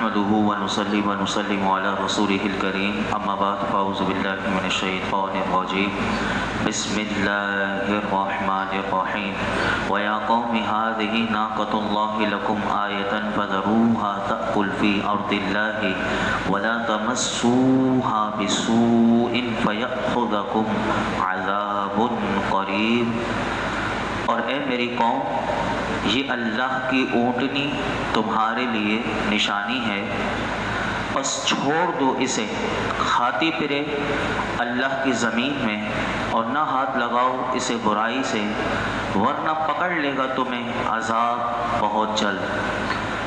نحمده ونصلي ونسلم على رسوله الكريم أما بعد فأعوذ بالله من الشيطان الرجيم بسم الله الرحمن الرحيم ويا قوم هذه ناقة الله لكم آية فذروها تأكل في أرض الله ولا تمسوها بسوء فيأخذكم عذاب قريب۔ اور اے میری قوم، یہ اللہ کی اونٹنی تمہارے لیے نشانی ہے، بس چھوڑ دو اسے، کھاتی پھرے اللہ کی زمین میں، اور نہ ہاتھ لگاؤ اسے برائی سے، ورنہ پکڑ لے گا تمہیں عذاب بہت جلد۔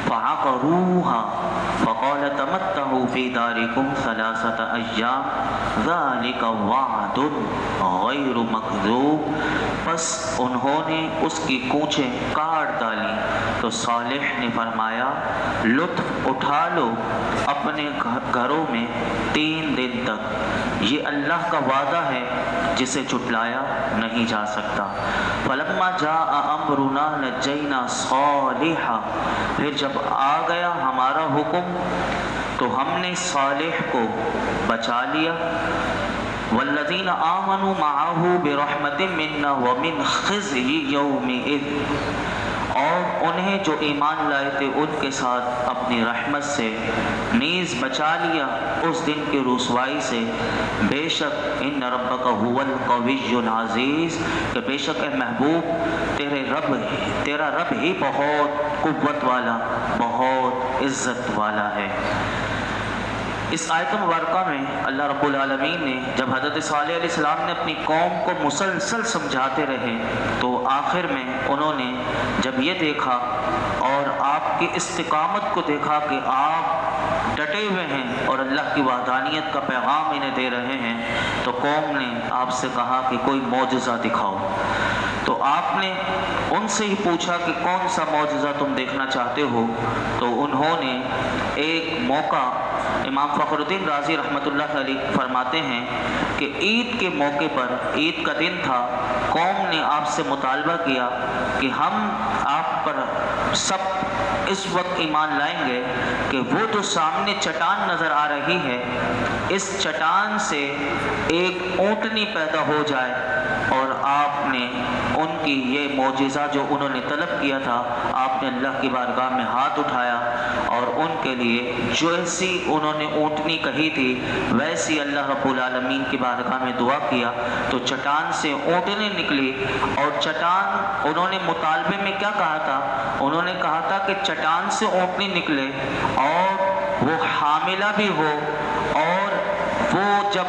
فعقروها فقال تمتعوا في داركم 3 أيام ذلك وعد غیر مکذوب۔ پس انہوں نے اس کی کونچیں کاٹ ڈالی تو صالح نے فرمایا لطف اٹھا لو اپنے گھروں میں 3 دن تک، یہ اللہ کا وعدہ ہے جسے جھٹلایا نہیں جا سکتا۔ فلما جاء امرنا نجینا صالحا، پھر جب آ گیا ہمارا حکم تو ہم نے صالح کو بچا لیا۔ والذین آمنوا معه برحمت منا ومن خزي یومئذ، اور انہیں جو ایمان لائے تھے ان کے ساتھ اپنی رحمت سے نیز بچا لیا اس دن کی رسوائی سے۔ بے شک ان ربک هو القوی العزیز، کہ بے شک اے محبوب تیرا رب ہی بہت قوت والا، بہت عزت والا ہے۔ اس آیت مبارکہ میں اللہ رب العالمین نے جب حضرت صالح علیہ السلام نے اپنی قوم کو مسلسل سمجھاتے رہے تو آخر میں انہوں نے جب یہ دیکھا اور آپ کی استقامت کو دیکھا کہ آپ ڈٹے ہوئے ہیں اور اللہ کی وحدانیت کا پیغام انہیں دے رہے ہیں، تو قوم نے آپ سے کہا کہ کوئی معجزہ دکھاؤ۔ تو آپ نے ان سے ہی پوچھا کہ کون سا معجزہ تم دیکھنا چاہتے ہو، تو انہوں نے ایک موقع، امام فخر الدین رازی رحمۃ اللہ علیہ فرماتے ہیں کہ عید کے موقع پر، عید کا دن تھا، قوم نے آپ سے مطالبہ کیا کہ ہم آپ پر سب اس وقت ایمان لائیں گے کہ وہ جو سامنے چٹان نظر آ رہی ہے اس چٹان سے ایک اونٹنی پیدا ہو جائے، اور آپ نے ان کی یہ معجزہ جو انہوں نے طلب کیا تھا، آپ نے اللہ کی بارگاہ میں ہاتھ اٹھایا اور ان کے لیے جیسی انہوں نے اونٹنی کہی تھی ویسی اللہ رب العالمین کی بارگاہ میں دعا کیا تو چٹان سے اونٹنی نکلی۔ اور چٹان، انہوں نے مطالبے میں کیا کہا تھا؟ انہوں نے کہا تھا کہ چٹان سے اونٹنی نکلے اور وہ حاملہ بھی ہو اور وہ جب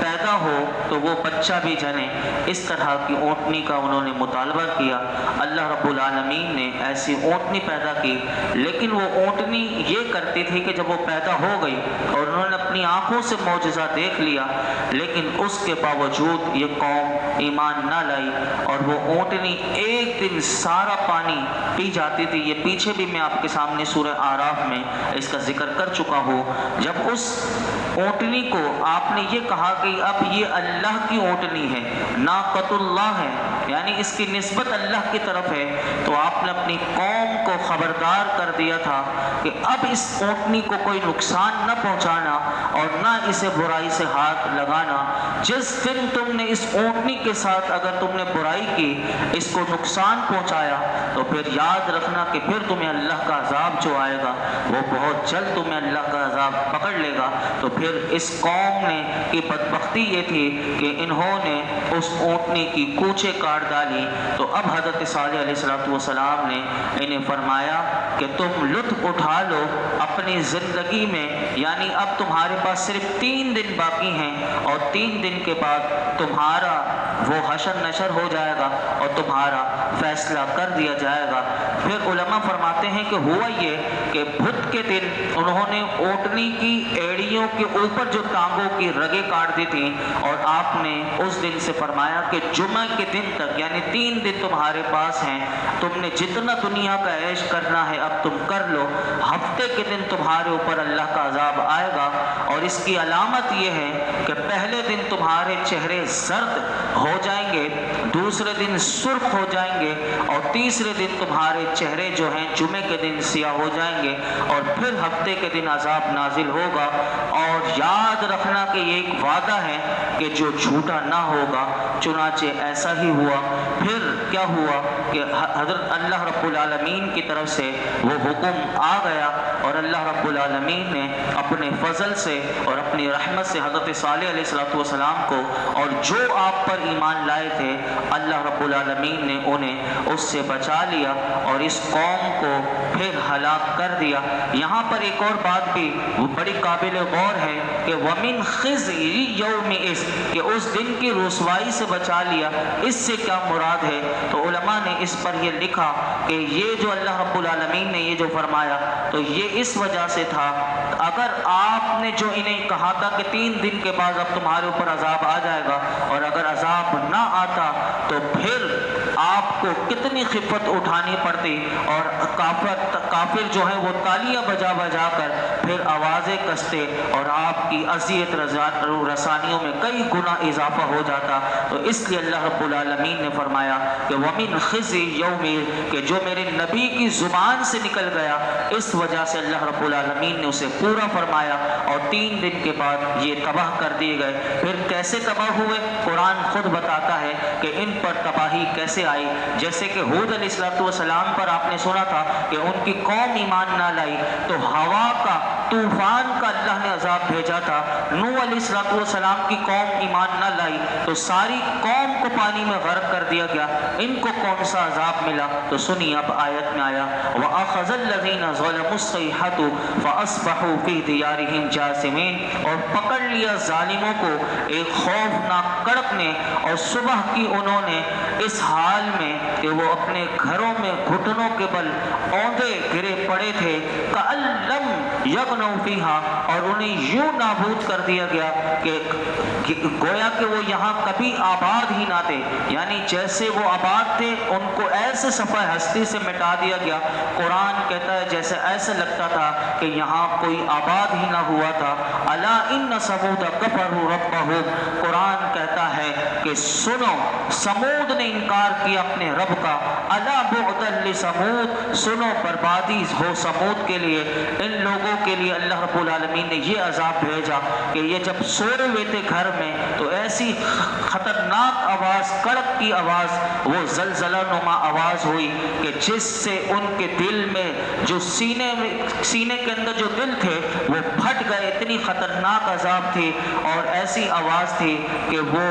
پیدا ہو تو وہ بچہ بھی جنے، اس طرح کی اونٹنی کا انہوں نے مطالبہ کیا۔ اللہ رب العالمین نے ایسی اونٹنی پیدا کی، لیکن وہ اونٹنی یہ کرتی تھی کہ جب وہ پیدا ہو گئی اور انہوں نے اپنی آنکھوں سے معجزہ دیکھ لیا، لیکن اس کے باوجود یہ قوم ایمان نہ لائی اور وہ اونٹنی ایک دن سارا پانی پی جاتی تھی۔ یہ پیچھے بھی میں آپ کے سامنے سورہ اعراف میں اس کا ذکر کر چکا ہوں۔ جب اس اونٹنی کو آپ نے یہ کہا کہ اب یہ اللہ کی اونٹنی ہے، ناقۃ اللہ ہے، یعنی اس کی نسبت اللہ کی طرف ہے، تو آپ نے اپنی قوم کو خبردار کر دیا تھا کہ اب اس اونٹنی کو کوئی نقصان نہ پہنچانا اور نہ اسے برائی سے ہاتھ لگانا۔ جس دن تم نے اس اونٹنی کے ساتھ اگر تم نے برائی کی، اس کو نقصان پہنچایا، تو پھر یاد رکھنا کہ پھر تمہیں اللہ کا عذاب جو آئے گا وہ بہت جلد تمہیں اللہ کا عذاب پکڑ لے گا۔ تو پھر اس قوم نے کی بدبختی یہ تھی کہ انہوں نے اس اونٹنی کی کونچیں کاٹ ڈالی۔ تو اب حضرت صالح علیہ السلام نے انہیں فرمایا کہ تم لطف اٹھا لو اپنی زندگی میں، یعنی اب تمہارے پاس صرف 3 دن باقی ہیں اور 3 دن کے بعد تمہارا وہ حشر نشر ہو جائے گا اور تمہارا فیصلہ کر دیا جائے گا۔ پھر علماء فرماتے ہیں کہ ہوا یہ کہ بدھ کے دن انہوں نے اونٹنی کی ایڑیوں کے اوپر جو ٹانگوں کی رگیں کاٹ دی تھیں، اور آپ نے اس دن سے فرمایا کہ جمعہ کے دن تک، یعنی 3 دن تمہارے پاس ہیں، تم نے جتنا دنیا کا عیش کرنا ہے اب تم کر لو، ہفتے کے دن تمہارے اوپر اللہ کا عذاب آئے گا۔ اور اور اس کی علامت یہ ہے کہ پہلے دن تمہارے چہرے زرد ہو جائیں گے، دوسرے دن سرخ ہو جائیں گے، اور تیسرے دن تمہارے چہرے جو ہیں جمعے کے دن سیاہ ہو جائیں گے، اور پھر ہفتے کے دن عذاب نازل ہوگا۔ اور یاد رکھنا کہ یہ ایک وعدہ ہے کہ جو جھوٹا نہ ہوگا، چنانچہ ایسا ہی ہوا۔ پھر کیا ہوا کہ حضرت اللہ رب العالمین کی طرف سے وہ حکم آ گیا، اور اللہ رب العالمین نے اپنے فضل سے اور اپنی رحمت سے حضرت صالح علیہ السلام کو اور جو آپ پر ایمان لائے تھے، اللہ رب العالمین نے انہیں اس سے بچا لیا اور اس قوم کو پھر ہلاک کر دیا۔ یہاں پر ایک اور بات بھی بڑی قابل غور ہے کہ وَمِنْ خِزْيِ يَوْمِئِذٍ، کہ اس دن کی رسوائی سے بچا لیا۔ اس سے کیا مراد ہے؟ تو علماء نے اس پر یہ لکھا کہ یہ جو اللہ رب العالمین نے یہ جو فرمایا تو یہ اس وجہ سے تھا، اگر آپ نے جو انہیں کہا تھا کہ 3 دن کے بعد اب تمہارے اوپر عذاب آ جائے گا، اور اگر عذاب نہ آتا تو پھر آپ کو کتنی خفت اٹھانی پڑتی، اور کافر جو ہیں وہ تالیاں بجا بجا کر پھر آوازیں کستے، اور آپ کی اذیت رسانیوں میں کئی گنا اضافہ ہو جاتا۔ تو اس لیے اللہ رب العالمین نے فرمایا کہ وَمِنْ خِزْيِ يَوْمِئِذٍ، کہ جو میرے نبی کی زبان سے نکل گیا، اس وجہ سے اللہ رب العالمین نے اسے پورا فرمایا، اور 3 دن کے بعد یہ تباہ کر دیے گئے۔ پھر کیسے تباہ ہوئے؟ قرآن خود بتاتا ہے کہ ان پر تباہی کیسے آئی۔ جیسے کہ ہود علیہ السلام پر آپ نے سنا تھا کہ ان کی قوم ایمان نہ لائی، تو ہوا کا، طوفان کا اللہ نے عذاب بھیجا تھا۔ نوح علیہ السلام کی قوم ایمان نہ لائی تو ساری قوم کو پانی میں غرق کر دیا گیا۔ ان کو کون سا عذاب ملا؟ تو سنیے اب آیت میں آیا وَأَخَذَ الَّذِينَ ظَلَمُوا الصَّيْحَةُ فَأَصْبَحُوا فِي دِيَارِهِمْ جَاثِمِينَ، اور پکڑ لیا ظالموں کو ایک خوفناک کڑک نے، اور صبح کی انہوں نے اس حال میں کہ وہ اپنے گھروں میں گھٹنوں کے بل اوندے گرے پڑے تھے، كَأَن لَّمْ يَغْنَوْا فِيهَا، اور انہیں یوں نابود کر دیا گیا کہ گویا کہ وہ یہاں کبھی آباد ہی نہ تھے، یعنی جیسے وہ آباد تھے ان کو ایسے صفحہ ہستی سے مٹا دیا گیا۔ قرآن کہتا ہے جیسے ایسے لگتا تھا کہ یہاں کوئی آباد ہی نہ ہوا تھا۔ الا ان ثمود کفروا ربهم، قرآن کہتا ہے کہ سنو، سمود نے انکار کیا اپنے رب کا۔ الا بعدا لثمود، سنو بربادی ہو سمود کے لیے۔ ان لوگوں کے لیے اللہ رب العالمین نے یہ عذاب بھیجا کہ یہ جب سوئے ہوئے تھے گھر میں تو ایسی خطرناک آواز، کڑک کی آواز، وہ زلزلہ نما آواز ہوئی کہ جس سے ان کے دل میں جو سینے کے اندر جو دل تھے وہ پھٹ گئے۔ اتنی خطرناک عذاب تھی اور ایسی آواز تھی کہ وہ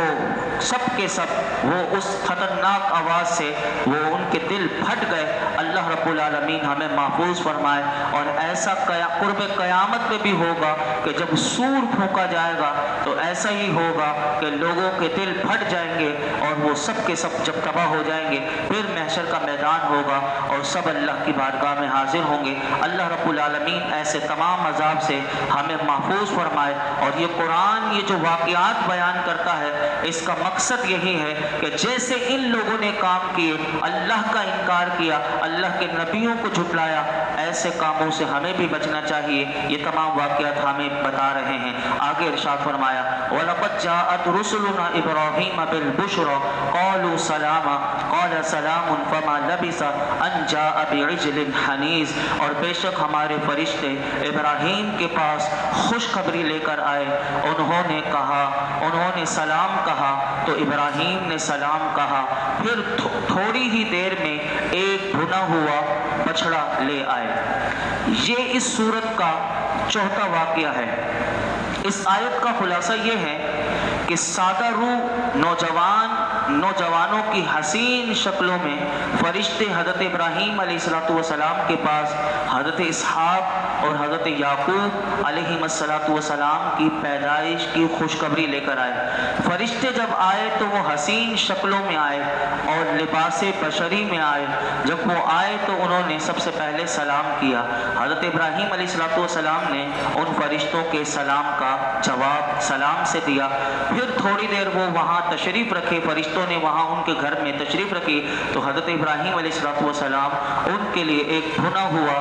سب کے سب وہ اس خطرناک آواز سے وہ ان کے دل پھٹ گئے۔ اللہ رب العالمین ہمیں محفوظ فرمائے۔ اور ایسا قرب قیامت میں بھی ہوگا کہ جب سور پھونکا جائے گا تو ایسا ہی ہوگا کہ لوگوں کے دل پھٹ جائیں گے اور وہ سب کے سب جب تباہ ہو جائیں گے، پھر محشر کا میدان ہوگا اور سب اللہ کی بارگاہ میں حاضر ہوں گے۔ اللہ رب العالمین ایسے تمام عذاب سے ہمیں محفوظ فرمائے۔ اور یہ قرآن یہ جو واقعات بیان کرتا ہے اس کا مقصد یہی ہے کہ جیسے ان لوگوں نے کام کیے، اللہ کا انکار کیا، اللہ کے نبیوں کو جھٹلایا، ایسے کاموں سے ہمیں بھی بچنا چاہیے۔ یہ تمام واقعات ہمیں بتا رہے ہیں۔ آگے ارشاد فرمایا وَلَقَدْ جَاءَتْ رُسُلُنَا إِبْرَاهِيمَ بِالْبُشْرَى قَالُوا سَلَامًا قَالَ سَلَامٌ فَمَا لَبِثَ أَنْ جَاءَ بِعِجْلٍ حَنِيذٍ، اور بے شک ہمارے فرشتے ابراہیم کے پاس خوشخبری لے کر آئے، انہوں نے سلام کہا تو ابراہیم نے سلام کہا، پھر تھوڑی ہی دیر میں ایک بھنا ہوا بچڑا لے آئے۔ یہ اس سورت کا چوتھا واقعہ ہے۔ اس آیت کا خلاصہ یہ ہے کہ سادہ روح نوجوانوں کی حسین شکلوں میں فرشتے حضرت ابراہیم علیہ السلام کے پاس حضرت اسحاق اور حضرت یعقوب علیہ السلام کی پیدائش کی خوشخبری لے کر آئے۔ فرشتے جب آئے تو وہ حسین شکلوں میں آئے اور لباس بشری میں آئے۔ جب وہ آئے تو انہوں نے سب سے پہلے سلام کیا۔ حضرت ابراہیم علیہ السلام نے ان فرشتوں کے سلام کا جواب سلام سے دیا۔ پھر تھوڑی دیر وہ وہاں تشریف رکھے، فرشتوں نے وہاں ان کے گھر میں تشریف رکھی تو حضرت ابراہیم علیہ السلام ان کے لیے ایک بھنا ہوا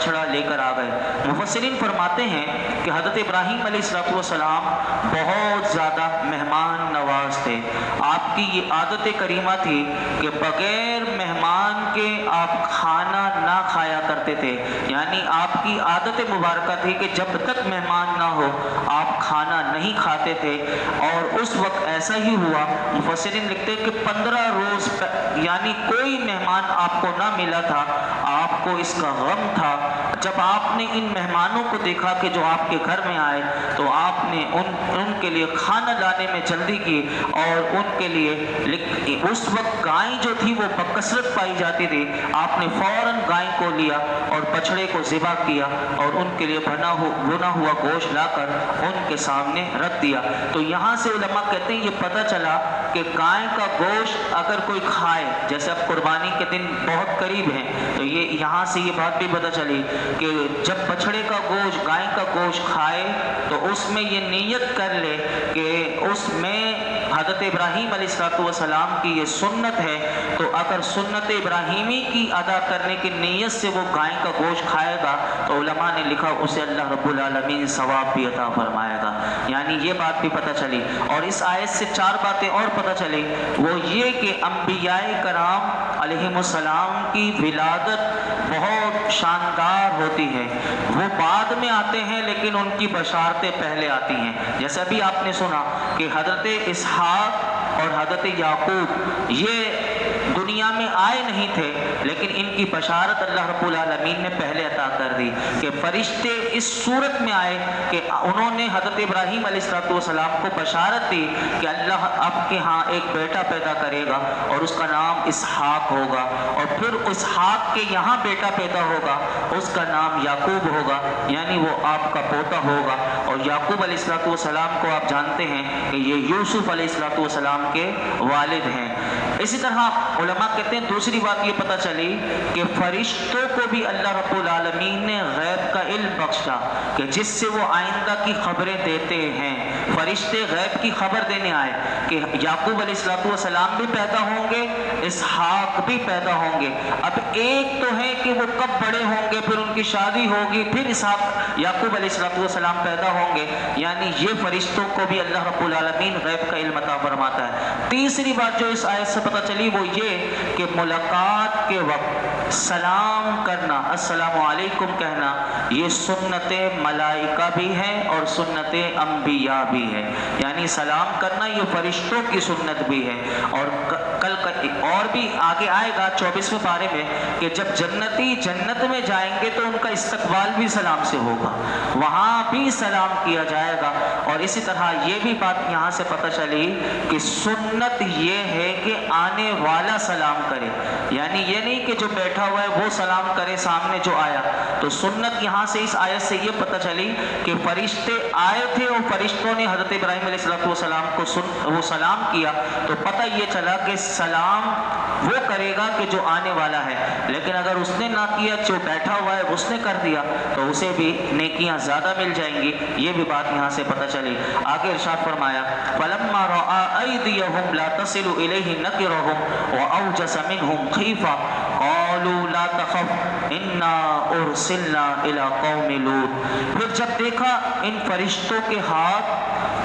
بچڑا لے کر آ گئے۔ مفسرین فرماتے ہیں کہ حضرت ابراہیم علیہ السلام بہت زیادہ مہمان نواز تھے۔ آپ کی یہ عادت کریمہ تھی کہ بغیر مہمان کے آپ کھانا نہ کھایا کرتے تھے، یعنی آپ کی عادت مبارکہ تھی کہ جب تک مہمان نہ ہو آپ کھانا نہیں کھاتے تھے۔ اور اس وقت ایسا ہی ہوا، مفسرین لکھتے کہ 15 روز یعنی کوئی مہمان آپ کو نہ ملا تھا، آپ کو اس کا غم تھا۔ جب آپ نے ان مہمانوں کو دیکھا کہ جو آپ کے گھر میں آئے تو آپ نے ان کے لیے کھانا لانے میں جلدی کی، اور ان کے لیے اس وقت گائے جو تھی وہ بکثرت پائی جاتی تھی، آپ نے فوراً گائے کو لیا اور بچڑے کو ذبح کیا اور ان کے لیے بھنا ہوا گوشت لا کر ان کے سامنے رکھ دیا۔ تو یہاں سے علماء کہتے ہیں یہ پتہ چلا کہ گائے کا گوشت اگر کوئی کھائے، جیسے اب قربانی کے دن بہت قریب ہیں، تو یہاں سے یہ بات بھی پتہ چلی کہ جب بچڑے کا گوشت، گائے کا گوشت کھائے تو اس میں یہ نیت کر لے کہ اس میں حضرت ابراہیم علیہ السلام کی یہ سنت ہے، تو اگر سنت ابراہیمی کی ادا کرنے کی نیت سے وہ گائے کا گوشت کھائے گا تو علماء نے لکھا اسے اللہ رب العالمین ثواب بھی عطا فرمائے گا۔ یعنی یہ بات بھی پتہ چلی۔ اور اس آیت سے 4 باتیں اور پتہ چلی، وہ یہ کہ انبیاء کرام علیہم السلام کی ولادت بہت شاندار ہوتی ہے، وہ بعد میں آتے ہیں لیکن ان کی بشارتیں پہلے آتی ہیں۔ جیسے ابھی آپ نے سنا کہ حضرت اسحاق اور حضرت یعقوب یہ دنیا میں آئے نہیں تھے، لیکن ان کی بشارت اللہ رب العالمین نے پہلے عطا کر دی کہ فرشتے اس صورت میں آئے کہ انہوں نے حضرت ابراہیم علیہ السلام کو بشارت دی کہ اللہ آپ کے ہاں ایک بیٹا پیدا کرے گا اور اس کا نام اسحاق ہوگا، اور پھر اسحاق کے یہاں بیٹا پیدا ہوگا، اس کا نام یعقوب ہوگا، یعنی وہ آپ کا پوتا ہوگا۔ اور یعقوب علیہ السلام کو آپ جانتے ہیں کہ یہ یوسف علیہ السلام کے والد ہیں۔ اسی طرح علماء کہتے ہیں دوسری بات یہ پتہ چلی کہ فرشتوں کو بھی اللہ رب العالمین نے غیب کا علم بخشا کہ جس سے وہ آئندہ کی خبریں دیتے ہیں۔ فرشتے غیب کی خبر دینے آئے کہ یعقوب علیہ السلام بھی پیدا ہوں گے، اسحاق بھی پیدا ہوں گے۔ اب ایک تو ہے کہ وہ کب بڑے ہوں گے، پھر ان کی شادی ہوگی، پھر اسحاق یعقوب علیہ السلام پیدا ہوں گے، یعنی یہ فرشتوں کو بھی اللہ رب العالمین غیب کا علم عطا فرماتا ہے۔ تیسری بات جو اس آیت سے پتہ چلی وہ یہ کہ ملاقات کے وقت سلام کرنا، السلام علیکم کہنا، یہ سنت ملائکہ بھی ہے اور سنت انبیاء بھی ہے، یعنی سلام کرنا یہ فرشتوں کی سنت بھی ہے۔ اور کل اور بھی آگے آئے گا 24ویں پارے میں کہ جب جنتی جنت میں جائیں گے تو ان کا استقبال بھی سلام سے ہوگا، وہاں بھی سلام کیا جائے گا۔ اور اسی طرح یہ بھی بات یہاں سے پتہ چلی کہ سنت یہ ہے کہ آنے والا سلام کرے، یعنی یہ نہیں کہ جو بیٹھا ہوا ہے وہ سلام کرے سامنے جو آیا۔ تو سنت یہاں سے اس آیت سے یہ پتہ چلی کہ فرشتے آئے تھے اور فرشتوں نے حضرت ابراہیم علیہ السلام کو وہ سلام کیا، تو پتہ یہ چلا کہ سلام وہ کرے گا کہ جو آنے والا ہے، لیکن اگر اس نے نہ کیا، جو بیٹھا ہوا ہے اس نے کر دیا، تو اسے بھی نیکیاں زیادہ مل جائیں گی۔ یہ بھی بات یہاں سے پتہ چلی۔ آگے ارشاد فرمایا فَلَمَّا رَأَىٰ أَيْدِيَهُمْ لَا تَصِلُ إِلَيْهِ نَكِرَهُمْ وَأَوْجَسَ مِنْهُمْ خِيفَةً قَالُوا لَا تَخَفْ إِنَّا أُرْسِلْنَا إِلَىٰ قَوْمِ لُوط۔ پھر جب دیکھا ان فرشتوں کے ہاتھ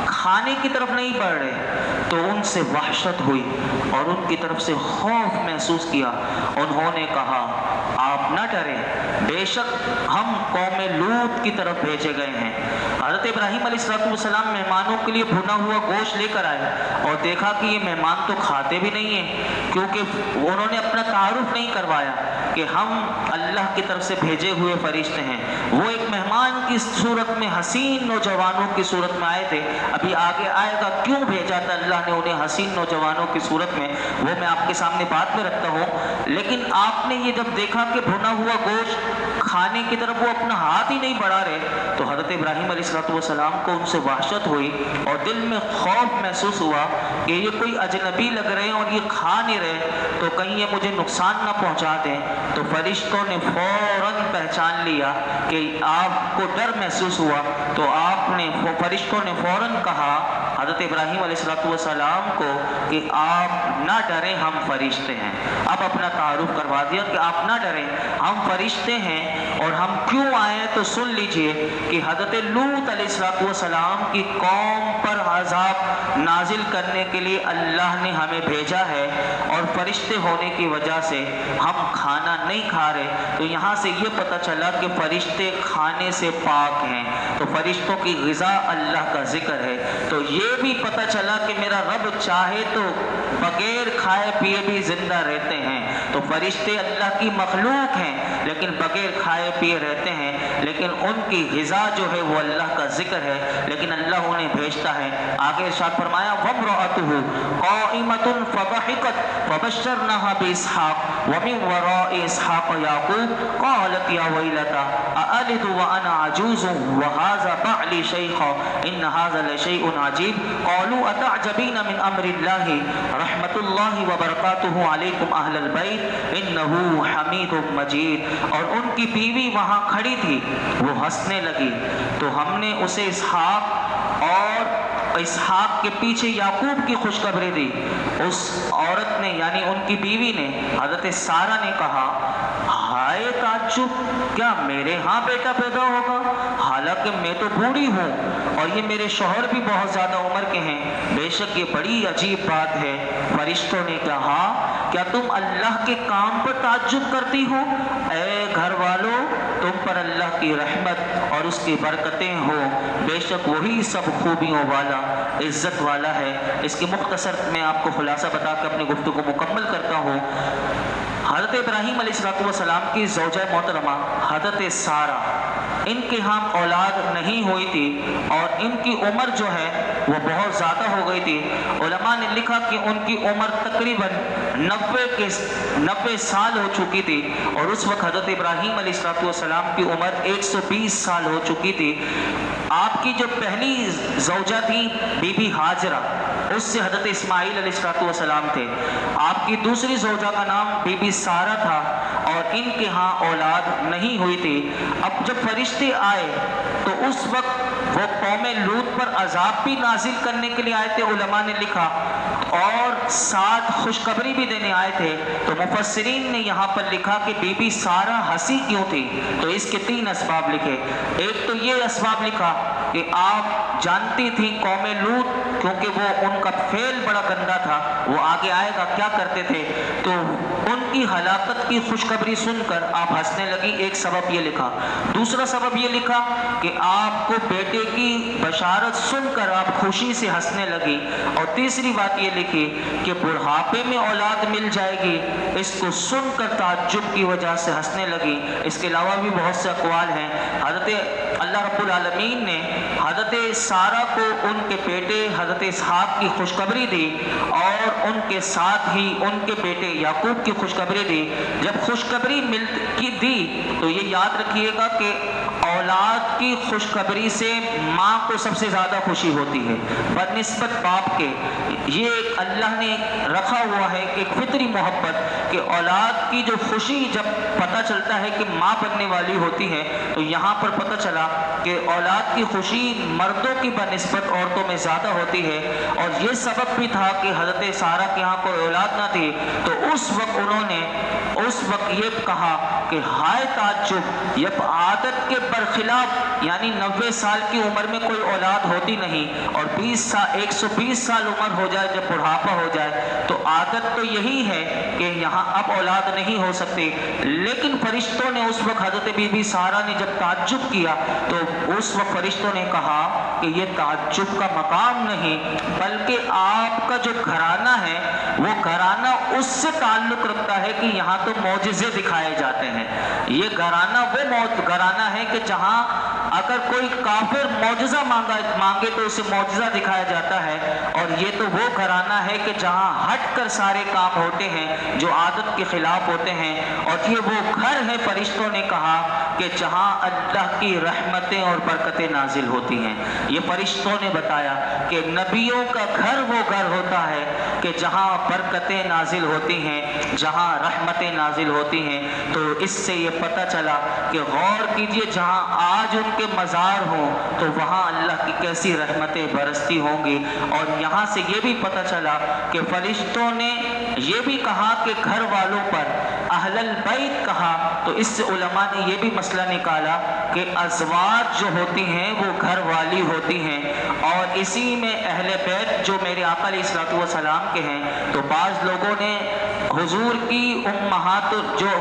کھانے کی طرف نہیں بڑھ رہے تو ان سے وحشت ہوئی اور ان کی طرف سے خوف محسوس کیا۔ انہوں نے کہا آپ نہ ڈریں، بے شک ہم قوم لوط کی طرف بھیجے گئے ہیں۔ حضرت ابراہیم علیہ السلام مہمانوں کے لیے بھنا ہوا گوشت لے کر آئے اور دیکھا کہ یہ مہمان تو کھاتے بھی نہیں ہیں، کیونکہ انہوں نے اپنا تعارف نہیں کروایا کہ ہم اللہ کی طرف سے بھیجے ہوئے فرشتے ہیں۔ وہ ایک مہمان کی صورت میں، حسین نوجوانوں کی صورت میں آئے تھے۔ ابھی آگے آئے گا کیوں بھیجا تھا اللہ نے انہیں حسین نوجوانوں کی صورت میں، وہ میں آپ کے سامنے بات میں رکھتا ہوں۔ لیکن آپ نے یہ جب دیکھا کہ بھنا ہوا گوشت کھانے کی طرف وہ اپنا ہاتھ ہی نہیں بڑھا رہے، تو حضرت ابراہیم علیہ السلام کو ان سے وحشت ہوئی اور دل میں خوف محسوس ہوا کہ یہ کوئی اجنبی لگ رہے ہیں اور یہ کھا نہیں رہے، تو کہیں یہ مجھے نقصان نہ پہنچا دیں۔ تو فرشتوں نے فوراً پہچان لیا کہ آپ کو ڈر محسوس ہوا، تو فرشتوں نے فوراً کہا حضرت ابراہیم علیہ السلام کو کہ آپ نہ ڈریں ہم فرشتے ہیں. اب اپنا تعارف کروا دیا کہ آپ نہ ڈریں ہم فرشتے ہیں. اور ہم کیوں آئے ہیں تو سن لیجئے کہ حضرت لوط علیہ السلام کی قوم پر عذاب نازل کرنے کے لیے اللہ نے ہمیں بھیجا ہے، اور فرشتے ہونے کی وجہ سے ہم کھانا نہیں کھا رہے. تو یہاں سے یہ پتہ چلا کہ فرشتے کھانے سے پاک ہیں، تو فرشتوں کی غذا اللہ کا ذکر ہے. تو یہ بھی پتہ چلا کہ میرا رب چاہے تو بغیر کھائے پیے بھی زندہ رہتے ہیں. تو فرشتے اللہ کی مخلوق ہیں لیکن بغیر کھائے پیے رہتے ہیں، لیکن ان کی غذا جو ہے وہ اللہ کا ذکر ہے، لیکن اللہ انہیں بھیجتا ہے. آگے ارشاد فرمایا وَامْرَأَتُهُ قَائِمَةٌ فَضَحِكَتْ فَبَشَّرْنَاهَا بِإِسْحَاقَ وَمِنْ وَرَاءِ إِسْحَاقَ يَعْقُوبَ قَالَتْ يَا وَيْلَتَى أَأَلِدُ وَأَنَا عَجُوزٌ وَهَذَا بَعْلِي شَيْخًا إِنَّ هَذَا لَشَيْءٌ عَجِيبٌ قَالُوا أَتَعْجَبِينَ مِنْ أَمْرِ اللَّهِ رَحْمَةُ اللَّهِ وَبَرَكَاتُهُ عَلَيْكُمْ أَهْلَ الْبَيْتِ إِنَّهُ حَمِيدٌ مَجِيدٌ. اور ان کی بیوی وہاں کھڑی تھی، وہ ہنسنے لگی تو ہم نے اسے اسحاق اور اسحاق کے پیچھے یعقوب کی خوشخبری دی. اس عورت نے یعنی ان کی بیوی نے حضرت سارہ نے کہا ہائے تعجب، کیا میرے ہاں بیٹا پیدا ہوگا حالانکہ میں تو بوڑھی ہوں اور یہ میرے شوہر بھی بہت زیادہ عمر کے ہیں. بے شک یہ بڑی عجیب بات ہے. فرشتوں نے کہا کیا تم اللہ کے کام پر تعجب کرتی ہو؟ اے گھر والوں، تم پر اللہ کی رحمت اور اس کی برکتیں ہوں. بے شک وہی سب خوبیوں والا عزت والا ہے. اس کی مختصر میں آپ کو خلاصہ بتا کے اپنی گفتگو کو مکمل کرتا ہوں. حضرت ابراہیم علیہ السلام کی زوجہ محترمہ حضرت سارہ، ان کے ہاں اولاد نہیں ہوئی تھی اور ان کی عمر جو ہے وہ بہت زیادہ ہو گئی تھی. علماء نے لکھا کہ ان کی عمر تقریباً 90 سال ہو چکی تھی، اور اس وقت حضرت ابراہیم علیہ السلام کی عمر 120 سال ہو چکی تھی. آپ کی جو پہلی زوجہ تھی بی بی ہاجرہ، اس سے حضرت اسماعیل علیہ السلام تھے. آپ کی دوسری زوجہ کا نام بی بی سارہ تھا اور ان کے ہاں اولاد نہیں ہوئی تھی. اب جب فرشتے آئے تو اس وقت وہ قوم لوط پر عذاب بھی نازل کرنے کے لیے آئے تھے، علماء نے لکھا، اور ساتھ خوشخبری بھی دینے آئے تھے. تو مفسرین نے یہاں پر لکھا کہ بی بی سارہ ہنسی کیوں تھی، تو اس کے 3 اسباب لکھے. ایک تو یہ اسباب لکھا کہ آپ جانتی تھی قوم لوط، کیونکہ وہ ان کا فعل بڑا گندا تھا، وہ آگے آئے گا کیا کرتے تھے، تو ان کی ہلاکت کی خوشخبری سن کر آپ ہنسنے لگی. ایک سبب یہ لکھا. دوسرا سبب یہ لکھا کہ آپ کو بیٹے کی بشارت سن کر آپ خوشی سے ہنسنے لگی. اور تیسری بات یہ لکھی کہ بڑھاپے میں اولاد مل جائے گی، اس کو سن کر تعجب کی وجہ سے ہنسنے لگی. اس کے علاوہ بھی بہت سے اقوال ہیں. حضرت اللہ رب العالمین نے حضرت سارہ کو ان کے بیٹے حضرت اسحاق کی خوشخبری دی اور ان کے ساتھ ہی ان کے بیٹے یعقوب کی خوشخبری دی. جب خوشخبری دی تو یہ یاد رکھیے گا کہ اولاد کی خوشخبری سے ماں کو سب سے زیادہ خوشی ہوتی ہے بنسبت باپ کے. یہ ایک اللہ نے رکھا ہوا ہے کہ ایک فطری محبت کہ اولاد کی جو خوشی جب پتہ چلتا ہے کہ ماں بننے والی ہوتی ہے، تو یہاں پر پتہ چلا کہ اولاد کی خوشی مردوں کی بنسبت عورتوں میں زیادہ ہوتی ہے. اور یہ سبب بھی تھا کہ حضرت سارہ کے ہاں کوئی اولاد نہ تھی، تو اس وقت انہوں نے یہ کہا کہ ہائے تعجب، یہ عادت کے برخلاف یعنی 90 سال کی عمر میں کوئی اولاد ہوتی نہیں، اور 120 سال عمر ہو جائے جب بڑھاپا ہو جائے تو عادت تو یہی ہے کہ یہاں اب اولاد نہیں ہو سکتی. لیکن فرشتوں نے اس وقت حضرت بی بی سارہ نے جب تعجب کیا تو اس وقت فرشتوں نے کہا کہ یہ تعجب کا مقام نہیں، بلکہ آپ کا جو گھرانہ ہے وہ گھرانہ اس سے تعلق رکھتا ہے کہ یہاں تو معجزے دکھائے جاتے ہیں. یہ گھرانہ وہ گھرانہ ہے کہ جہاں اگر کوئی کافر معجزہ مانگے تو اسے معجزہ دکھایا جاتا ہے، اور یہ تو وہ گھرانہ ہے کہ جہاں ہٹ کر سارے کام ہوتے ہیں جو عادت کے خلاف ہوتے ہیں. اور یہ وہ گھر ہے، فرشتوں نے کہا کہ جہاں اللہ کی رحمتیں اور برکتیں نازل ہوتی ہیں۔ یہ فرشتوں نے بتایا کہ نبیوں کا گھر وہ گھر ہوتا ہے کہ جہاں برکتیں نازل ہوتی ہیں، جہاں رحمتیں نازل ہوتی ہیں۔ تو اس سے یہ پتہ چلا کہ غور کیجئے، جہاں آج ان کے مزار ہوں تو وہاں اللہ کی کیسی رحمتیں برستی ہوں گی۔ اور یہاں سے یہ بھی پتہ چلا کہ فرشتوں نے یہ بھی کہا کہ گھر والوں پر اہل البیت کہا، تو اس سے علماء نے یہ بھی مسئلہ نکالا کہ ازواج جو ہوتی ہیں وہ گھر والی ہوتی ہیں، اور اسی میں اہل بیت جو میرے آقا علیہ الصلوۃ والسلام کے ہیں، تو بعض لوگوں نے حضور کی امہات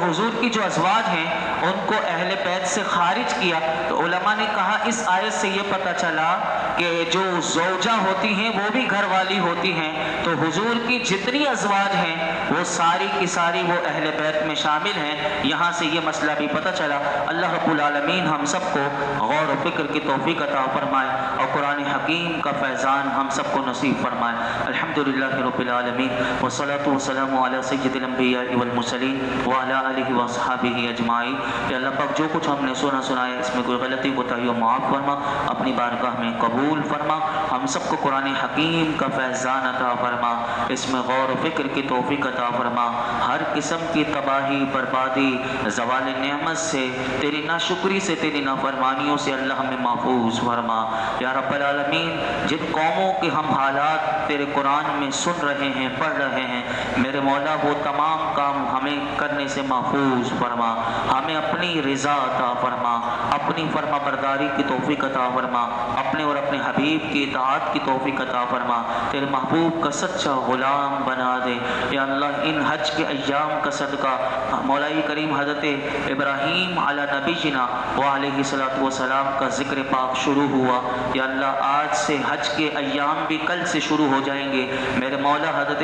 حضور کی جو ازواج ہیں ان کو اہل بیت سے خارج کیا۔ تو علماء نے کہا اس آیت سے یہ پتہ چلا کہ جو زوجہ ہوتی ہیں وہ بھی گھر والی ہوتی ہیں، تو حضور کی جتنی ازواج ہیں وہ ساری کی ساری وہ اہل بیت میں شامل ہیں۔ یہاں سے یہ مسئلہ بھی پتہ چلا۔ اللہ رب العالمین ہم سب کو غور و فکر کی توفیق عطا فرمائے اور قرآن حکیم کا فیضان ہم سب کو نصیب فرمائے۔ الحمدللہ رب العالمین والصلاة والسلام علی سید الانبیاء والمرسلین وعلی آلہ واصحابہ اجمعین۔ کہ اللہ پاک جو کچھ ہم نے سنا ہے اس میں کوئی غلطی کوتاہی ہو معاف فرما، اپنی بارگاہ میں قبول فرما، ہم سب کو قرآن حکیم کا فیضان عطا فرما، اس میں غور و فکر کی توفیق عطا فرما، ہر قسم کی تباہی بربادی زوال نعمت سے، تیری ناشکری سے، تیری نافرمانیوں سے اللہ ہمیں محفوظ فرما۔ یا رب العالمین جن قوموں کے ہم حالات تیرے قرآن میں سن رہے ہیں، پڑھ رہے ہیں، میرے مولا وہ تمام کام ہمیں کرنے سے محفوظ فرما، ہمیں اپنی رضا عطا فرما، اپنی فرما برداری کی توفیق عطا فرما، اپنے اور اپنے حبیب کی اطاعت کی توفیق عطا فرما، تیرے محبوب کا سچا غلام بنا دے۔ یا اللہ ان حج کے ایام کا صدقہ مولائی کریم حضرت ابراہیم علی نبینا وعلیہ الصلوۃ والسلام کا ذکر پاک شروع ہوا، یا اللہ آج سے حج کے ایام بھی کل سے شروع ہو جائیں گے۔ میرے مولا حضرت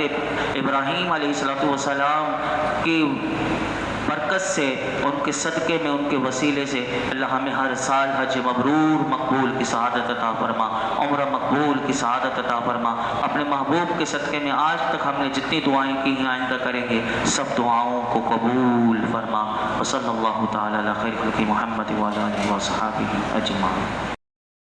ابراہیم علیہ الصلوۃ والسلام کی برکت سے، ان کے صدقے میں، ان کے وسیلے سے اللہ ہمیں ہر سال حج مبرور مقبول کی سعادت عطا فرما، عمرہ مقبول کی سعادت عطا فرما۔ اپنے محبوب کے صدقے میں آج تک ہم نے جتنی دعائیں کی ہیں آئندہ کریں گے، سب دعاؤں کو قبول فرما۔ وصلی اللہ تعالی علی خیر خلق محمد وعلی آلہ وصحبہ اجمعین۔